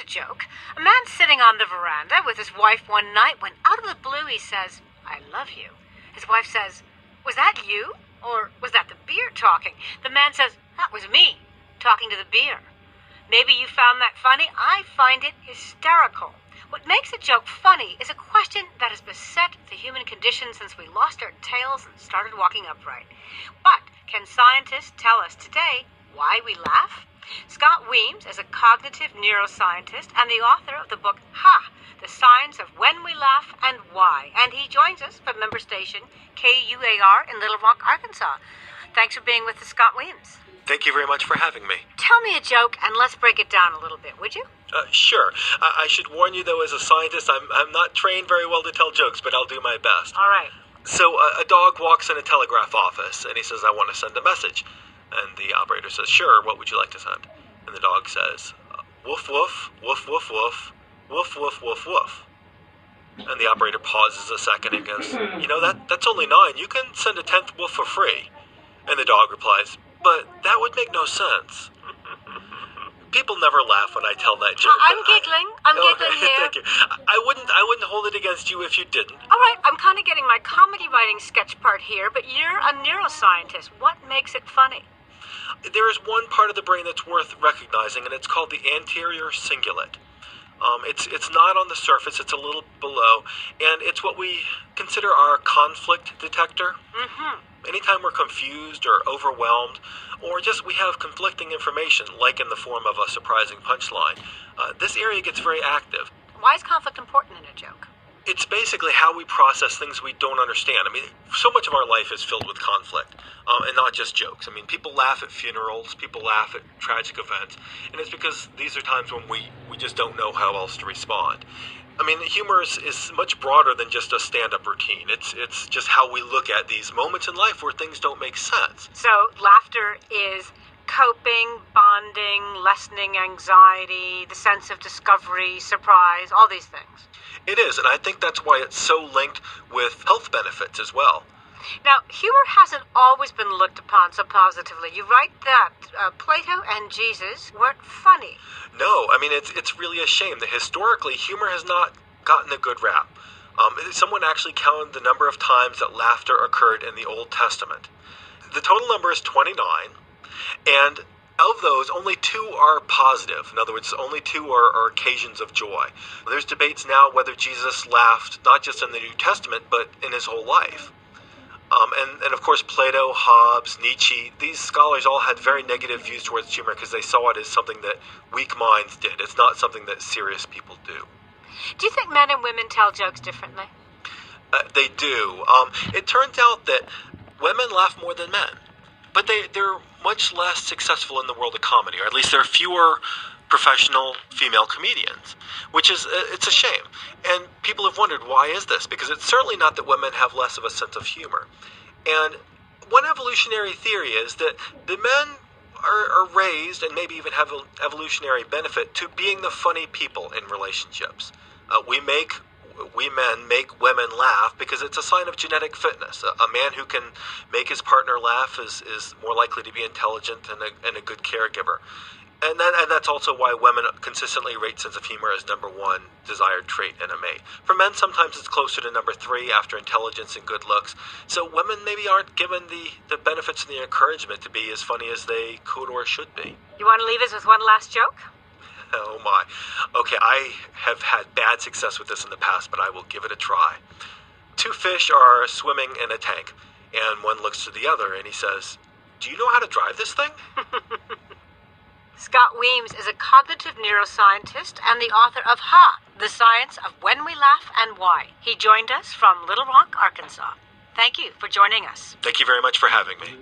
joke. A man sitting on the veranda with his wife one night when out of the blue he says, "I love you." His wife says, "Was that you? Or was that the beer talking?" The man says, "That was me, talking to the beer." Maybe you found that funny. I find it hysterical. What makes a joke funny is a question that has beset the human condition since we lost our tails and started walking upright. But can scientists tell us today why we laugh? Scott Weems is a cognitive neuroscientist and the author of the book Ha! The Science of When We Laugh and Why. And he joins us from member station KUAR in Little Rock, Arkansas. Thanks for being with us, Scott Weems. Thank you very much for having me. Tell me a joke and let's break it down a little bit, would you? Sure. I should warn you, though, as a scientist, I'm not trained very well to tell jokes, but I'll do my best. All right. So a dog walks in a telegraph office, and he says, "I want to send a message." And the operator says, "Sure, what would you like to send?" And the dog says, "Woof, woof, woof, woof, woof, woof, woof, woof, woof." And the operator pauses a second and goes, that's only 9. You can send a 10th woof for free." And the dog replies, "But that would make no sense." People never laugh when I tell that joke. I'm giggling. I'm giggling here. Thank you. I wouldn't hold it against you if you didn't. All right, I'm kind of getting my comedy writing sketch part here, but you're a neuroscientist. What makes it funny? There is one part of the brain that's worth recognizing, and it's called the anterior cingulate. It's not on the surface, it's a little below, and it's what we consider our conflict detector. Mm-hmm. Anytime we're confused or overwhelmed, or just we have conflicting information, like in the form of a surprising punchline, this area gets very active. Why is conflict important in a joke? It's basically how we process things we don't understand. I mean, so much of our life is filled with conflict, and not just jokes. I mean, people laugh at funerals, people laugh at tragic events, and it's because these are times when we just don't know how else to respond. I mean, humor is much broader than just a stand-up routine. It's just how we look at these moments in life where things don't make sense. So laughter is coping, bonding, lessening anxiety, the sense of discovery, surprise, all these things. It is, and I think that's why it's so linked with health benefits as well. Now, humor hasn't always been looked upon so positively. You write that Plato and Jesus weren't funny. No, I mean, it's really a shame that historically humor has not gotten a good rap. Someone actually counted the number of times that laughter occurred in the Old Testament. The total number is 29, and of those, only 2 are positive. In other words, only 2 are occasions of joy. There's debates now whether Jesus laughed not just in the New Testament, but in his whole life. And of course, Plato, Hobbes, Nietzsche, these scholars all had very negative views towards humor because they saw it as something that weak minds did. It's not something that serious people do. Do you think men and women tell jokes differently? They do. It turns out that women laugh more than men, but they're much less successful in the world of comedy, or at least there are fewer professional female comedians, which is, it's a shame. And people have wondered, why is this? Because it's certainly not that women have less of a sense of humor. And one evolutionary theory is that the men are raised, and maybe even have an evolutionary benefit, to being the funny people in relationships. We men make women laugh because it's a sign of genetic fitness. A man who can make his partner laugh is more likely to be intelligent and a good caregiver. And that's also why women consistently rate sense of humor as number 1 desired trait in a mate. For men, sometimes it's closer to number 3 after intelligence and good looks. So women maybe aren't given the benefits and the encouragement to be as funny as they could or should be. You want to leave us with one last joke? Oh my. Okay, I have had bad success with this in the past, but I will give it a try. 2 fish are swimming in a tank, and one looks to the other and he says, "Do you know how to drive this thing?" Scott Weems is a cognitive neuroscientist and the author of Ha! The Science of When We Laugh and Why. He joined us from Little Rock, Arkansas. Thank you for joining us. Thank you very much for having me.